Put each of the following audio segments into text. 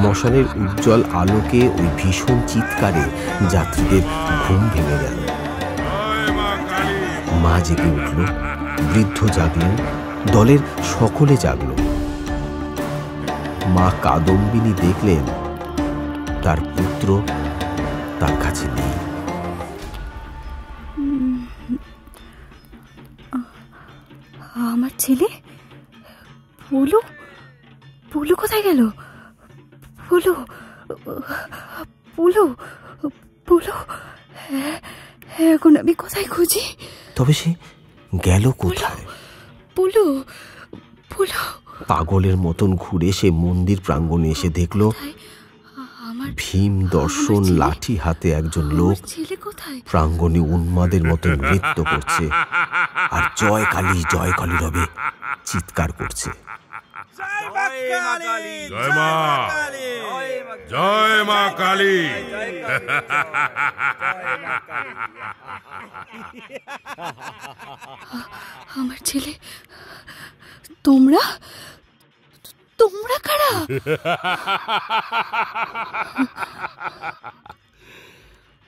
মশালের উজ্জ্বল আলোকে ওই ভীষণ চিৎকারে যাত্রীদের ঘুম ভেঙে গেল। মা জেগে উঠল, বৃদ্ধ জাগলেন, দলের সকলে জাগল। মা কাদম্বিনী দেখলেন তার পুত্র তার কাছে নেই। আমার ছেলে পুলু, পুলু কোথায় গেল? পুলু, পুলু, পুলু, এখন আমি কোথায় খুঁজি? তবে সে গেল কোথায়? পুলু, পুলু। পাগলের মতন ঘুরে সে মন্দির প্রাঙ্গণে এসে দেখল ভীম দর্শন লাঠি হাতে একজন লোক প্রাঙ্গণে উন্মাদের মতো নৃত্য করছে আর জয় কালী জয় কালী রবে চিৎকার করছে। জয় মা, জয় মা কালী। আমার ছেলে, তোমরা তোমরা কারা?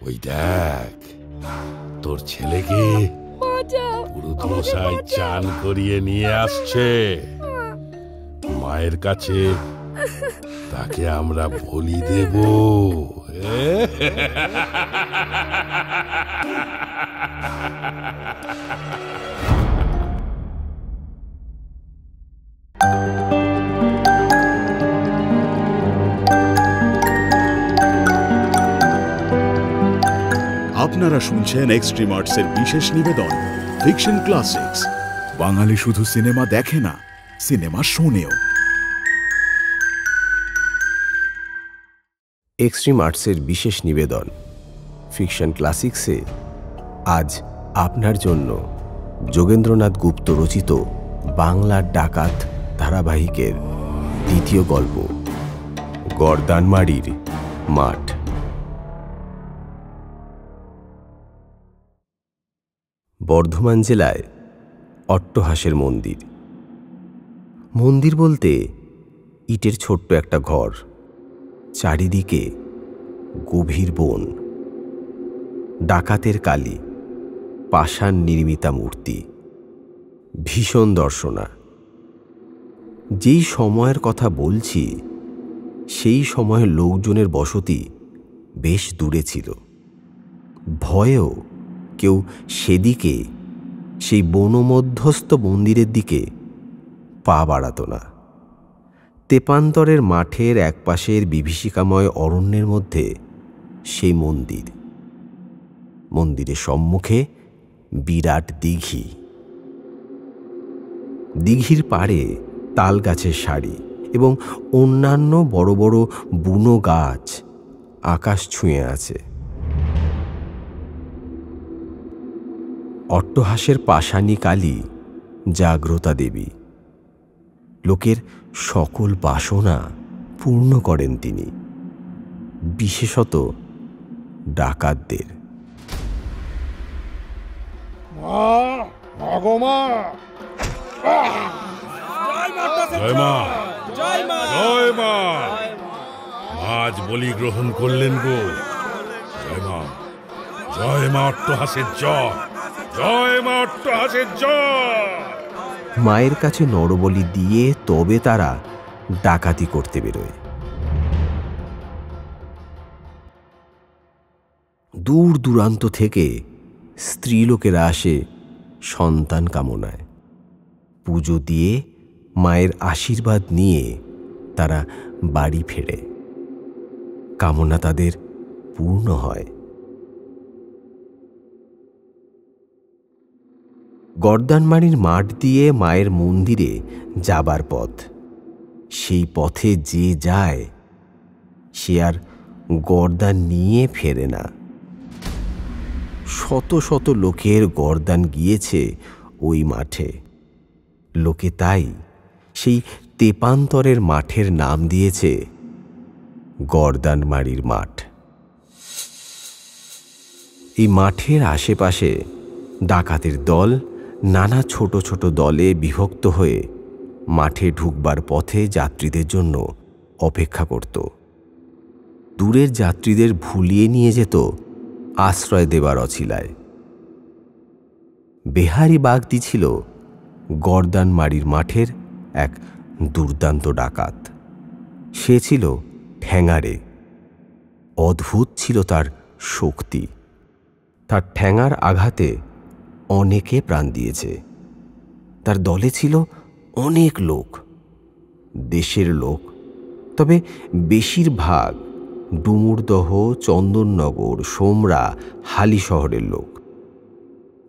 ওই দেখ, তোর ছেলেকে পুরুত মশাই চান করিয়ে নিয়ে আসছে মায়ের কাছে, তাকে আমরা বলি দেব। আপনারা শুনছেন এক্সট্রিম আর্টসের বিশেষ নিবেদন ফিকশন ক্লাসিক্স। বাঙালি শুধু সিনেমা দেখে না, সিনেমা শোনেও। এক্সট্রিম আর্টসের বিশেষ নিবেদন ফিকশন ক্লাসিক্সে আজ আপনার জন্য যোগেন্দ্রনাথ গুপ্ত রচিত বাংলার ডাকাত ধারাবাহিকের দ্বিতীয় গল্প গর্দানমারির মাঠ। বর্ধমান জেলায় অট্টহাসের মন্দির। মন্দির বলতে ইটের ছোট্ট একটা ঘর, চারিদিকে গভীর বন, ডাকাতের কালী, পাষাণ নির্মিতা মূর্তি, ভীষণ দর্শনা। যেই সময়ের কথা বলছি সেই সময়ের লোকজনের বসতি বেশ দূরে ছিল। ভয়েও কেউ সেদিকে, সেই বনমধ্যস্থ মন্দিরের দিকে পা বাড়াত না। তেপান্তরের মাঠের একপাশের বিভীষিকাময় অরণ্যের মধ্যে সেই মন্দির। মন্দিরের সম্মুখে বিরাট দিঘি, দিঘির পাড়ে তাল গাছের সারি এবং অন্যান্য বড় বড় বুনো গাছ আকাশ ছুঁয়ে আছে। অট্টহাসের পাষাণী কালী জাগ্রতা দেবী, লোকের সকল বাসনা পূর্ণ করেন তিনি, বিশেষত ডাকাতদের। আজ বলি গ্রহণ করলেন গো। জয় মা, জয় মা অট্টহাসের জয়, জয় মা অট্টহাসের জয়। মায়ের কাছে নরবলি দিয়ে তবে তারা ডাকাতি করতে বেরোয়। দূর দূরান্ত থেকে স্ত্রীলোকেরা আসে সন্তান কামনায়। পুজো দিয়ে মায়ের আশীর্বাদ নিয়ে তারা বাড়ি ফেরে। কামনা তাদের পূর্ণ হয়। গর্দানমারির মাঠ দিয়ে মায়ের মন্দিরে যাবার পথ। সেই পথে যে যায় সে আর গর্দান নিয়ে ফেরে না। শত শত লোকের গর্দান গিয়েছে ওই মাঠে। লোকে তাই সেই তেপান্তরের মাঠের নাম দিয়েছে গর্দানমারির মাঠ। এই মাঠের আশেপাশে ডাকাতের দল নানা ছোট ছোট দলে বিভক্ত হয়ে মাঠে ঢুকবার পথে যাত্রীদের জন্য অপেক্ষা করত। দূরের যাত্রীদের ভুলিয়ে নিয়ে যেত আশ্রয় দেবার অছিলায়। বেহারি বাগদি ছিল গর্দানমারির মাঠের এক দুর্দান্ত ডাকাত। সে ছিল ঠ্যাঙারে। অদ্ভুত ছিল তার শক্তি। তার ঠ্যাঙার আঘাতে অনেকে প্রাণ দিয়েছে। তার দলে ছিল অনেক লোক, দেশের লোক, তবে বেশিরভাগ ডুমুরদহ, চন্দননগর, সোমরা, হালি শহরের লোক।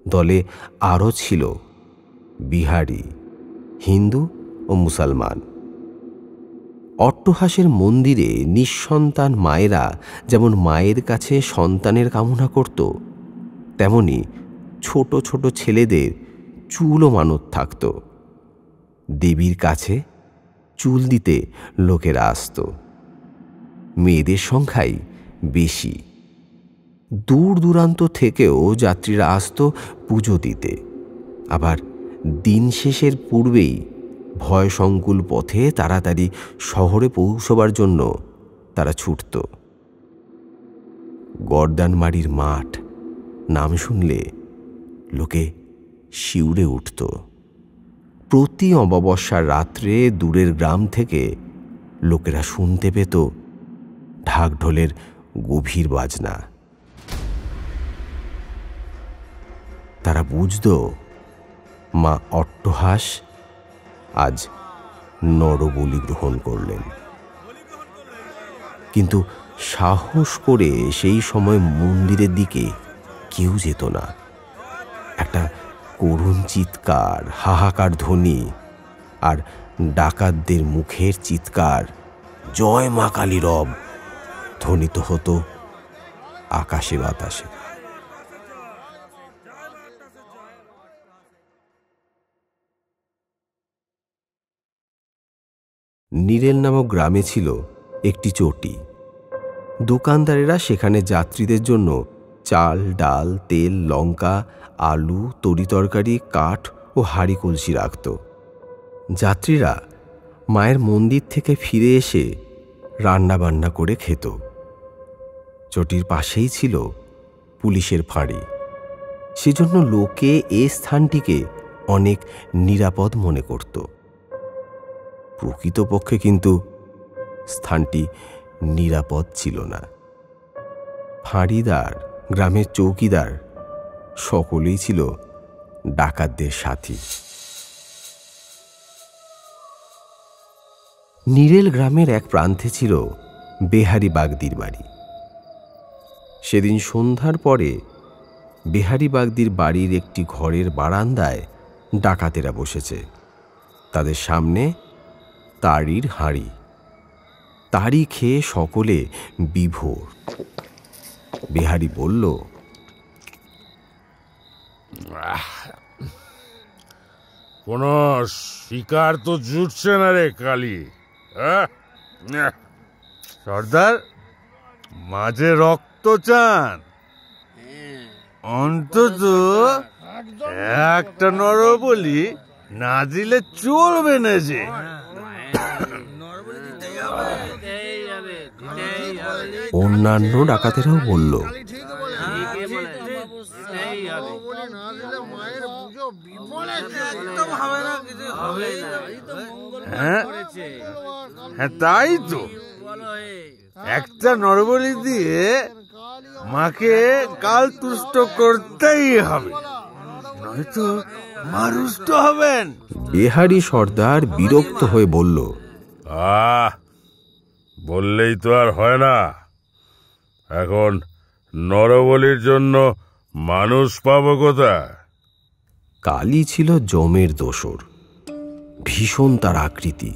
দলে আরও ছিল বিহারি, হিন্দু ও মুসলমান। অট্টহাসের মন্দিরে নিঃসন্তান মায়েরা যেমন মায়ের কাছে সন্তানের কামনা করত, তেমনি ছোট ছোট ছেলেদের চুলও মানত থাকত। দেবীর কাছে চুল দিতে লোকেরা আসত। মেয়েদের সংখ্যাই বেশি। দূর দূরান্ত থেকেও যাত্রীরা আসত পুজো দিতে। আবার দিন শেষের পূর্বেই ভয়সংকুল পথে তাড়াতাড়ি শহরে পৌঁছবার জন্য তারা ছুটত। গর্দানমারির মাঠ নাম শুনলে লোকে শিউরে উঠত। প্রতি অমাবস্যার রাত্রে দূরের গ্রাম থেকে লোকেরা শুনতে পেত ঢাকঢোলের গভীর বাজনা। তারা বুঝত মা অট্টহাস আজ নরবলি গ্রহণ করলেন। কিন্তু সাহস করে সেই সময় মন্দিরের দিকে কেউ যেত না। একটা করুণ চিৎকার, হাহাকার ধ্বনি আর ডাকাতদের মুখের চিৎকার, জয় মা কালী রব, ধ্বনিত হতো আকাশে বাতাসে। নীরেল নামক গ্রামে ছিল একটি চটি। দোকানদারেরা সেখানে যাত্রীদের জন্য চাল, ডাল, তেল, লঙ্কা, আলু, তরিতরকারি, কাঠ ও হাঁড়ি কলসি রাখত। যাত্রীরা মায়ের মন্দির থেকে ফিরে এসে রান্নাবান্না করে খেত। চটির পাশেই ছিল পুলিশের ফাঁড়ি। সেজন্য লোকে এ স্থানটিকে অনেক নিরাপদ মনে করত। প্রকৃতপক্ষে কিন্তু স্থানটি নিরাপদ ছিল না। ফাঁড়িদার, গ্রামের চৌকিদার সকলেই ছিল ডাকাতদের সাথী। নীরেল গ্রামের এক প্রান্তে ছিল বেহারি বাগদির বাড়ি। সেদিন সন্ধ্যার পরে বেহারি বাগদির বাড়ির একটি ঘরের বারান্দায় ডাকাতেরা বসেছে। তাদের সামনে তাড়ির হাঁড়ি। তাড়ি খেয়ে সকলে বিভোর। বেহারি বলল, কোন শিকার তো জুটছে না রে কালী। সর্দার, মাঝে রক্ত চান, অন্তত একটা নরবলি না দিলে চলবে না যে। অন্যান্য ডাকাতেরাও বলল, হ্যাঁ, তাই তো। একটা নরবলি দিয়ে মাকে কাল তুষ্ট করতেই হবে, নয়তো মারুষ্ট হবেন। বেহারি সর্দার বিরক্ত হয়ে বলল, বললেই তো আর হয় না। এখন নরবলির জন্য মানুষ পাবো কোথায়? কালী ছিল জমের দোসর। ভীষণ তার আকৃতি।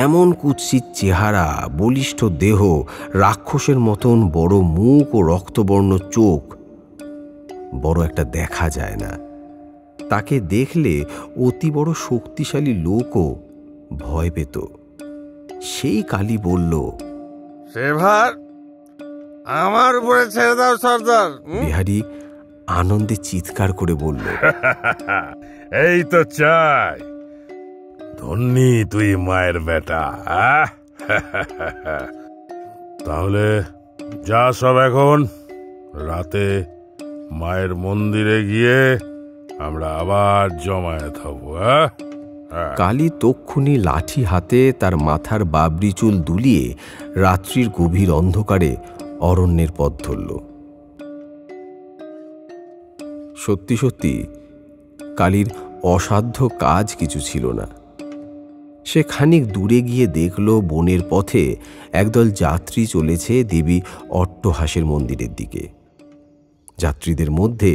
এমন কুৎসিত চেহারা, বলিষ্ঠ দেহ, রাক্ষসের মতন বড় মুখ ও রক্তবর্ণ চোখ বড় একটা দেখা যায় না। তাকে দেখলে অতি বড় শক্তিশালী লোকও ভয় পেত। সেই কালী বলল, সেভার আমার উপরে ছেড়ে দাও সর্দার। বিহারী আনন্দে চিৎকার করে বলল, এই তো চাই, ধন্যি তুই মায়ের বেটা। তাহলে যা সব এখন রাতে মায়ের মন্দিরে গিয়ে আমরা আবার জমায়েত হব। কালী তক্ষুনি লাঠি হাতে তার মাথার বাবরি চুল দুলিয়ে রাত্রির গভীর অন্ধকারে অরণ্যের পথ ধরল। সত্যি সত্যি কালীর অসাধ্য কাজ কিছু ছিল না। সে খানিক দূরে গিয়ে দেখল বনের পথে একদল যাত্রী চলেছে দেবী অট্টহাসের মন্দিরের দিকে। যাত্রীদের মধ্যে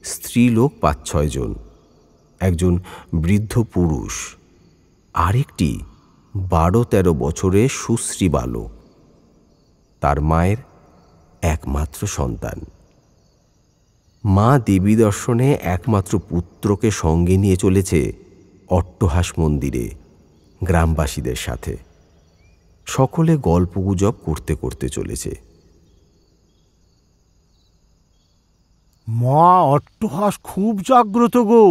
স্ত্রীলোক ৫-৬ জন, একজন বৃদ্ধ পুরুষ, আরেকটি ১২-১৩ বছরের সুশ্রী বালক, তার মায়ের একমাত্র সন্তান। মা দেবী দর্শনে একমাত্র পুত্রকে সঙ্গে নিয়ে চলেছে অট্টহাস মন্দিরে গ্রামবাসীদের সাথে। সকলে গল্পগুজব করতে করতে চলেছে। মা অট্টহাস খুব জাগ্রত গো।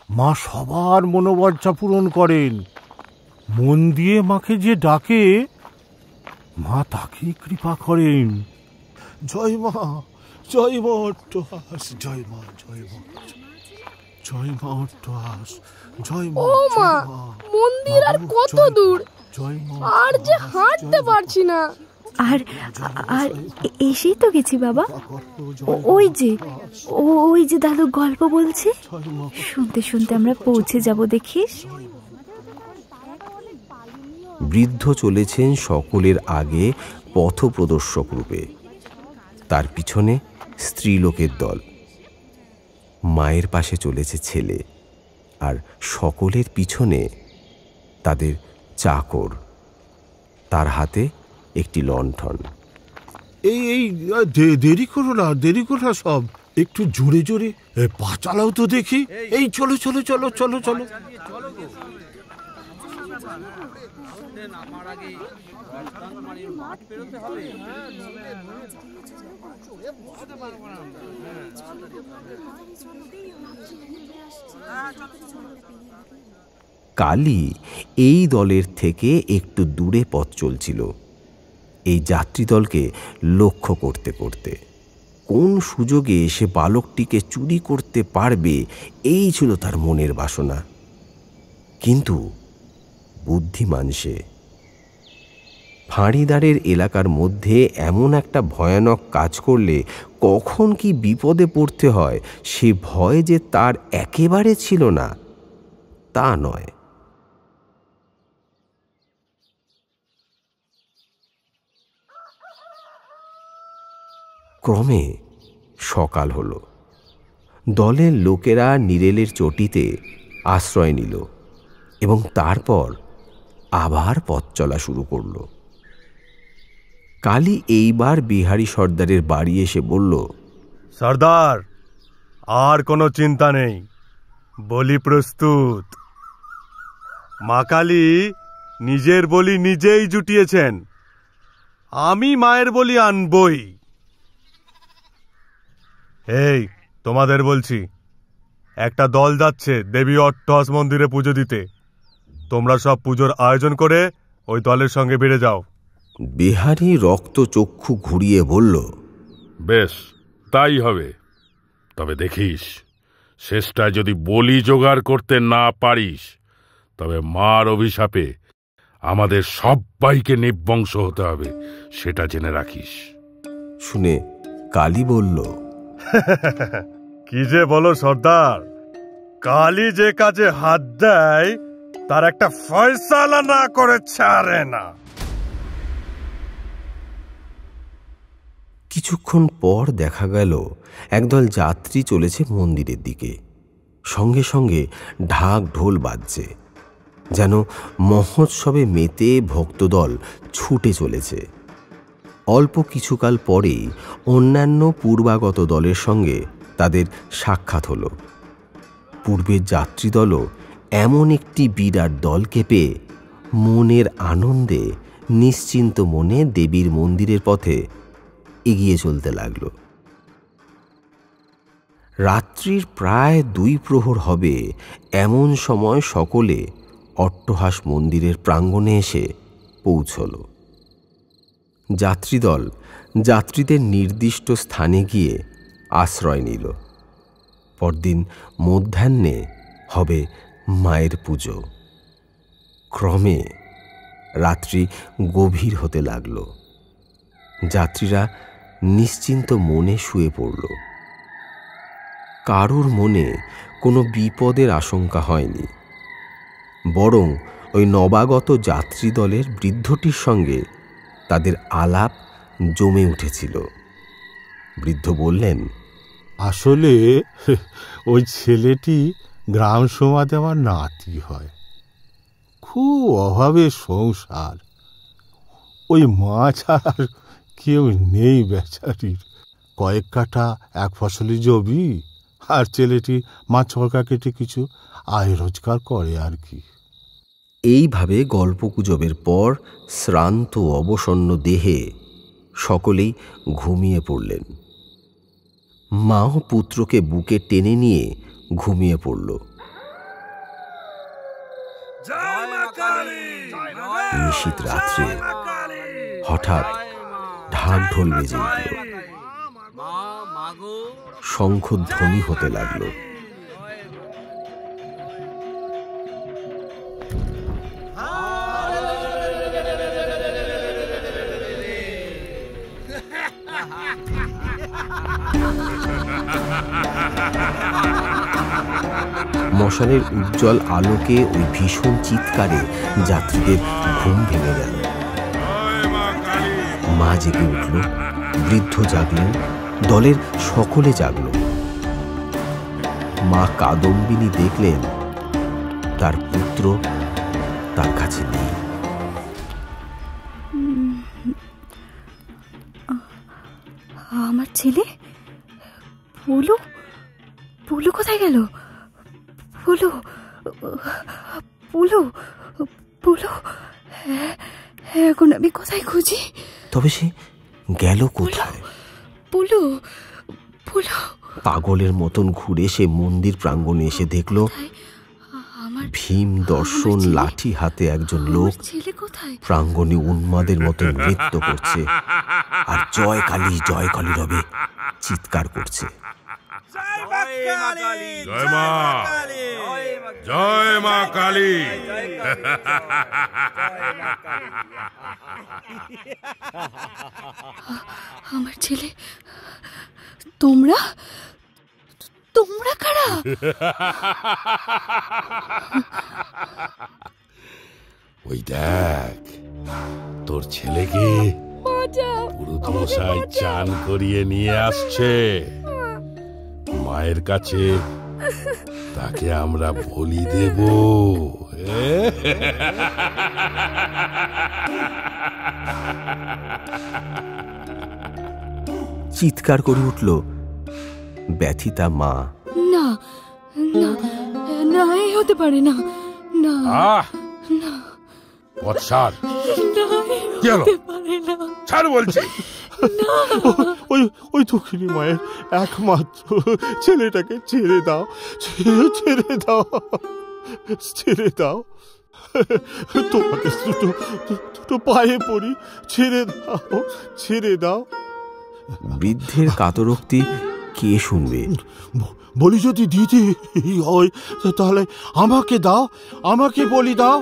মা সবার মনোবাঞ্ছা পূরণ করেন। মন দিয়ে মাকে যে ডাকে মা তাকেই কৃপা করেন। জয় মা, জয় মা অট্টহাস, জয় মা, জয় মা, জয় মা অট্টহাস, জয় মা। ও মা, মন্দির আর কত দূর, আর যে হাঁটতে পারছি না। আর আর এসেই তো গেছি বাবা। ওই যে দাদু গল্প বলছে, শুনতে শুনতে আমরা পৌঁছে যাব, দেখিস। বৃদ্ধ চলেছেন সকলের আগে পথপ্রদর্শক রূপে। তার পিছনে স্ত্রীলোকের দল। মায়ের পাশে চলেছে ছেলে, আর সকলের পিছনে তাদের চাকর, তার হাতে একটি লণ্ঠন। এই দেরি করো না, দেরি করো না, সব একটু জোরে জোরে পা চালাও তো দেখি। এই চলো চলো চলো চলো চলো। কালী এই দলের থেকে একটু দূরে পথ চলছিল, এই যাত্রীদলকে লক্ষ্য করতে করতে। কোন সুযোগে সে বালকটিকে চুরি করতে পারবে, এই ছিল তার মনের বাসনা। কিন্তু বুদ্ধিমান সে। ফাঁড়িদারের এলাকার মধ্যে এমন একটা ভয়ানক কাজ করলে কখন কি বিপদে পড়তে হয় সে ভয় যে তার একেবারে ছিল না, তা নয়। ক্রমে সকাল হলো। দলের লোকেরা নিরেলের চটিতে আশ্রয় নিল এবং তারপর আবার পথ চলা শুরু করল। কালী এইবার বিহারী সর্দারের বাড়ি এসে বলল, সর্দার, আর কোনো চিন্তা নেই, বলি প্রস্তুত। মা কালী নিজের বলি নিজেই জুটিয়েছেন, আমি মায়ের বলি আনবই। এই তোমাদের বলছি, একটা দল যাচ্ছে দেবী অট্টহাস মন্দিরে পুজো দিতে। তোমরা সব পুজোর আয়োজন করে ওই দলের সঙ্গে বেড়ে যাও। বিহারী রক্ত চক্ষু ঘুরিয়ে বলল, বেশ, তাই হবে। তবে দেখিস, শেষটায় যদি বলি জোগাড় করতে না পারিস, তবে মার অভিশাপে আমাদের সবাইকে নির্বংশ হতে হবে, সেটা জেনে রাখিস। শুনে কালী বলল, কি যে বলো সর্দার, কালী যে কাজে হাত দেয় তার একটা ফয়সালা না করে ছাড়ে না। কিছুক্ষণ পর দেখা গেল একদল যাত্রী চলেছে মন্দিরের দিকে। সঙ্গে সঙ্গে ঢাক ঢোল বাজছে, যেন মহোৎসবে মেতে ভক্তদল ছুটে চলেছে। অল্প কিছুকাল পরেই অন্যান্য পূর্বাগত দলের সঙ্গে তাদের সাক্ষাৎ হল। পূর্বের যাত্রীদলও এমন একটি বিরাট দলকে পেয়ে মনের আনন্দে নিশ্চিন্ত মনে দেবীর মন্দিরের পথে এগিয়ে চলতে লাগল। রাত্রির প্রায় 2 প্রহর হবে এমন সময় সকলে অট্টহাস মন্দিরের প্রাঙ্গণে এসে পৌঁছল। যাত্রীদল যাত্রীদের নির্দিষ্ট স্থানে গিয়ে আশ্রয় নিল। পরদিন মধ্যাহ্নে হবে মায়ের পুজো। ক্রমে রাত্রি গভীর হতে লাগল। যাত্রীরা নিশ্চিন্ত মনে শুয়ে পড়ল। কারোর মনে কোনো বিপদের আশঙ্কা হয়নি, বরং ওই নবাগত যাত্রী দলের বৃদ্ধটির সঙ্গে তাদের আলাপ জমে উঠেছিল। বৃদ্ধ বললেন, আসলে ওই ছেলেটি গ্রাম সমাজে আমার নাতি হয়। খুব অভাবের সংসার। ওই মা ছাড়া কেউ নেই বেচারির। কয়েক কাঠা এক ফসলি জমি, আর ছেলেটি মাছ ছড়কা কেটে কিছু আয় রোজগার করে আর কি। এইভাবে গল্পগুজবের পর শ্রান্ত অবসন্ন দেহে সকলেই ঘুমিয়ে পড়লেন। মাও পুত্রকে বুকে টেনে নিয়ে ঘুমিয়ে পড়ল। নিশীত রাত্রে হঠাৎ ঢাক ঢোল বেজে উঠল। শঙ্খধ্বনি হতে লাগলো। মশালের উজ্জ্বল আলোকে ওই ভীষণ চিৎকারে যাত্রীদের ঘুম ভেঙে গেল। মা জেগে উঠল, বৃদ্ধ জাগলেন, দলের সকলে জাগল। মা কাদম্বিনী দেখলেন তার পুত্র তার কাছে নেই। আমার ছেলে পুলু, পুলু কোথায় গেল? পুলু, পুলু, পুলু, এখন আমি কোথায় খুঁজি? তবে সে গেল কোথায়? পুলু, পুলু। পাগলের মতন ঘুরে সে মন্দির প্রাঙ্গণে এসে দেখল ভীম দর্শন লাঠি হাতে একজন লোক প্রাঙ্গণে উন্মাদের মতো নৃত্য করছে আর জয় কালী রবে চিৎকার করছে। জয় মা, জয় মা কালী। আমার ছেলে, তোমরা তোমরা কারা? ওই দেখ, তোর ছেলেকে পুরুত মশাই চান করিয়ে নিয়ে আসছে। মায়ের কাছে তাকে আমরা বলি দেব। চিৎকার করে উঠল ব্যথিতা মা। না না না, এই হতে পারে না। না না, বৎসার কি হলো? ছাড় বলছি। ওই দুঃখিনী মায়ের একমাত্র ছেলেটাকে ছেড়ে দাও, ছেড়ে দাও, ছেড়ে দাও। তোমাকে দুটো পায়ে পড়ি, ছেড়ে দাও, ছেড়ে দাও। বৃদ্ধের কাতরোক্তি কে শুনবে? বলি যদি দিতে হয় তাহলে আমাকে দাও, আমাকে বলি দাও,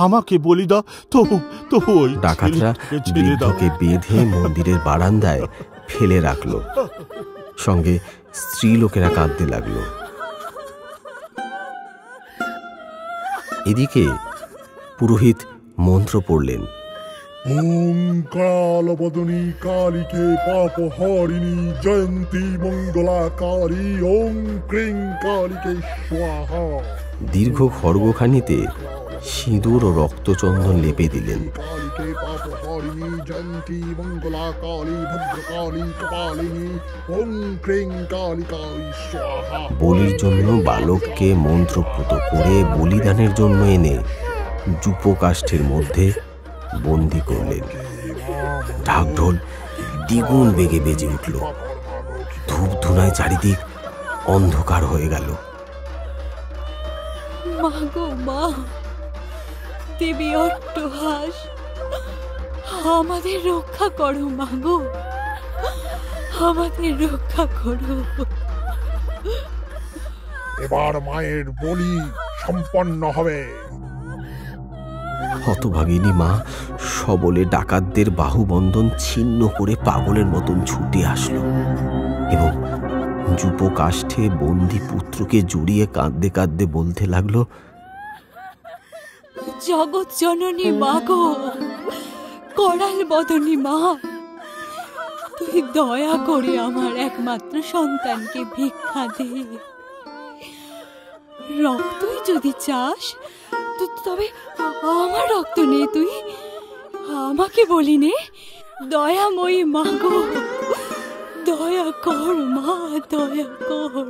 আমাকে বলি দাও। তো ওই ডাকাতরা বৃদ্ধকে বেঁধে মন্দিরের বারান্দায় ফেলে রাখলো। সঙ্গে স্ত্রী লোকেরা কাঁদতে লাগলো। এদিকে পুরোহিত মন্ত্র পড়লেন। ওম কালবদনী কালিকে পাপহারিণী জয়ন্তী মঙ্গলাকারী ওম ক্রিং কালিকে স্বাহা। দীর্ঘ খড়গখানিতে সিঁদুর ও রক্তচন্দন লেপে দিলেন। কালিকে পাপহারিণী জয়ন্তী মঙ্গলাকারী ভদ্রকালী কপালিনী ওম ক্রিং কালিকাই স্বাহা। বলির জন্য বালককে মন্ত্রপুত করে বলিদানের জন্য এনে যূপকাষ্ঠের মধ্যে বন্দি করলেন। ঢাকঢোল দ্বিগুণ বেগে বেজে উঠল। ধূপ ধুনায় চারিদিক অন্ধকার হয়ে গেল। মা গো মা, দেবী অট্টহাস, আমাদের রক্ষা করো মা গো, আমাদের রক্ষা করো। এবার মায়ের বলি সম্পন্ন হবে। হতভাগিনী মা সবলে ডাকাতদের বাহুবন্ধন ছিন্ন করে পাগলের মতন ছুটে আসলো এবং যূপকাষ্ঠে বন্দি পুত্রকে জড়িয়ে কাঁদতে কাঁদতে বলতে লাগলো, জগৎ জননী মা গো, করাল বদনী মা, তুই দয়া করে আমার একমাত্র সন্তানকে ভিক্ষা দে। রক্তই যদি চাস তবে আমার রক্ত নে, তুই আমাকে বলি নে। দয়াময়ী মা গো, দয়া কর মা, দয়া কর।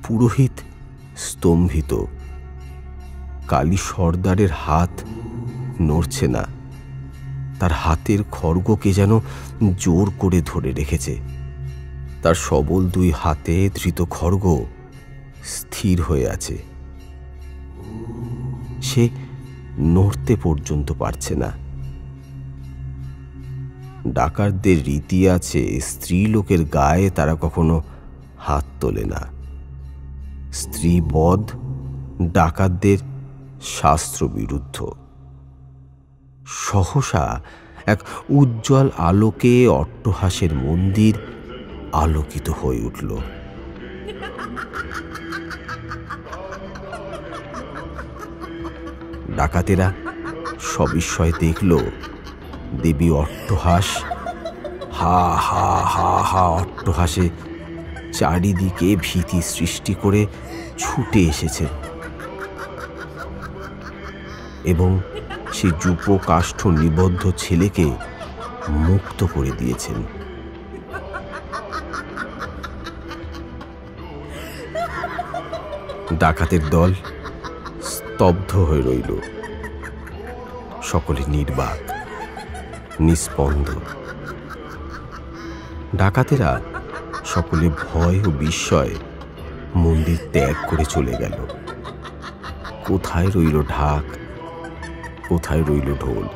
পুরোহিত স্তম্ভিত। কালী সর্দারের হাত নড়ছে না, তার হাতের খড়গকে যেন জোর করে ধরে রেখেছে। তার সবল দুই হাতে ধৃত খড়গ স্থির হয়ে আছে, সে নড়তে পর্যন্ত পারছে না। ডাকাতদের রীতি আছে, স্ত্রী লোকের গায়ে তারা কখনো হাত তোলে না। স্ত্রী বধ ডাকাতদের শাস্ত্র বিরুদ্ধ। সহসা এক উজ্জ্বল আলোকে অট্টহাসের মন্দির আলোকিত হয়ে উঠল। ডাকাতেরা সবিস্ময়ে দেখল দেবী অট্টহাস হা হা হা হা অট্টহাসে চারিদিকে ভীতি সৃষ্টি করে ছুটে এসেছে এবং সে যূপকাষ্ঠ নিবদ্ধ ছেলেকে মুক্ত করে দিয়েছেন। ডাকাতের দল স্তব্ধ হয়ে রইল, সকলে নির্বাক, নিস্পন্দ। ডাকাতেরা সকলে ভয় ও বিস্ময়ে মন্দির ত্যাগ করে চলে গেল। কোথায় রইল ঢাক, কোথায় রইল ঢোল?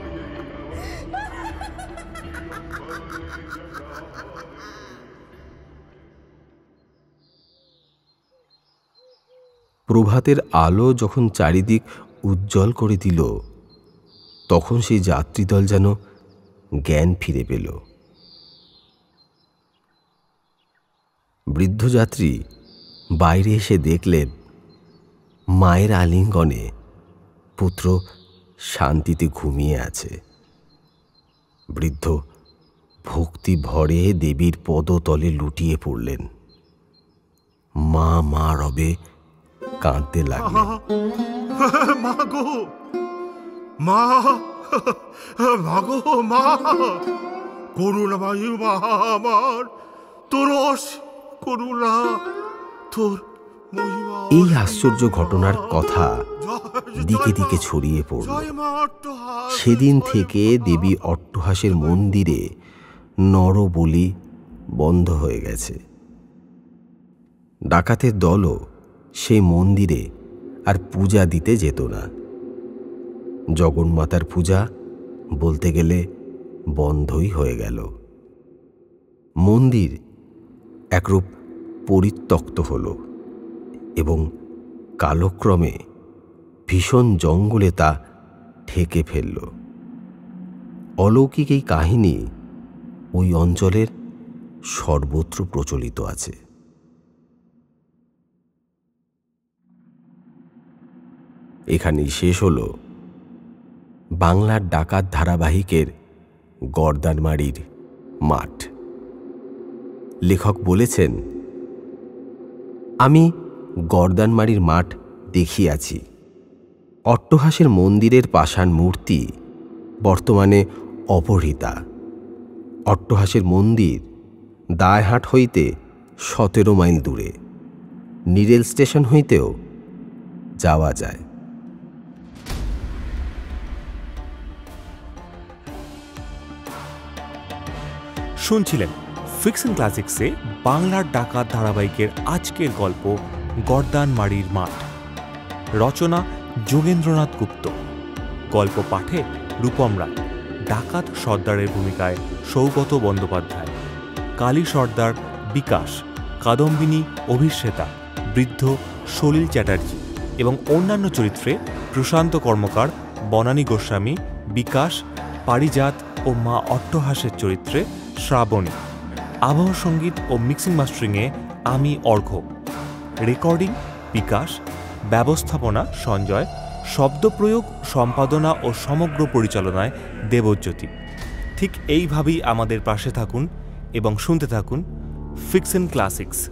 প্রভাতের আলো যখন চারিদিক উজ্জ্বল করে দিল, তখন সেই যাত্রীদল যেন জ্ঞান ফিরে পেল। বৃদ্ধ যাত্রী বাইরে এসে দেখলেন মায়ের আলিঙ্গনে পুত্র শান্তিতে ঘুমিয়ে আছে। বৃদ্ধ ভক্তি ভরে দেবীর পদতলে লুটিয়ে পড়লেন। মা মা রবে কাঁদতে লাগলেন। মা গো মা, মা গো মা, করুণাময়ী মা আমার, তোর করুণা, তোর মহিমা। এই আশ্চর্য ঘটনার কথা দিকে দিকে ছড়িয়ে পড়ল। সেদিন থেকে দেবী অট্টহাসের মন্দিরে নরবলি বন্ধ হয়ে গেছে। ডাকাতের দলও সেই মন্দিরে আর পূজা দিতে যেত না। জগন্মাতার পূজা বলতে গেলে বন্ধই হয়ে গেল। মন্দির একরূপ পরিত্যক্ত হল এবং কালক্রমে ভীষণ জঙ্গলে তা ঠেকে ফেলল। অলৌকিক এই কাহিনী ওই অঞ্চলের সর্বত্র প্রচলিত আছে। এখানেই শেষ হল বাংলার ডাকাত ধারাবাহিকের গর্দানমারির মাঠ। লেখক বলেছেন, আমি গর্দানমারির মাঠ দেখিয়াছি। অট্টহাসের মন্দিরের পাষাণ মূর্তি বর্তমানে অপহৃতা। অট্টহাসের মন্দির দায়হাট হইতে 17 মাইল দূরে। নিরেল স্টেশন হইতেও যাওয়া যায়। শুনছিলেন ফিকশন ক্লাসিক্সে বাংলার ডাকাত ধারাবাহিকের আজকের গল্প গর্দানমারির মাঠ। রচনা যোগেন্দ্রনাথ গুপ্ত। গল্প পাঠে রূপম রায়। ডাকাত সর্দারের ভূমিকায় সৌগত বন্দ্যোপাধ্যায়, কালী সর্দার বিকাশ, কাদম্বিনী অভিষেতা, বৃদ্ধ সলিল চ্যাটার্জি এবং অন্যান্য চরিত্রে প্রশান্ত কর্মকার, বনানী গোস্বামী, বিকাশ, পারিজাত ও মা অট্টহাসের চরিত্রে শ্রাবণী। আবহ সঙ্গীত ও মিক্সিং মাস্টারিংয়ে আমি অর্ঘ্য। রেকর্ডিং বিকাশ, ব্যবস্থাপনা সঞ্জয়, শব্দপ্রয়োগ, সম্পাদনা ও সমগ্র পরিচালনায় দেবজ্যোতি। ঠিক এইভাবেই আমাদের পাশে থাকুন এবং শুনতে থাকুন ফিকশন ক্লাসিক্স।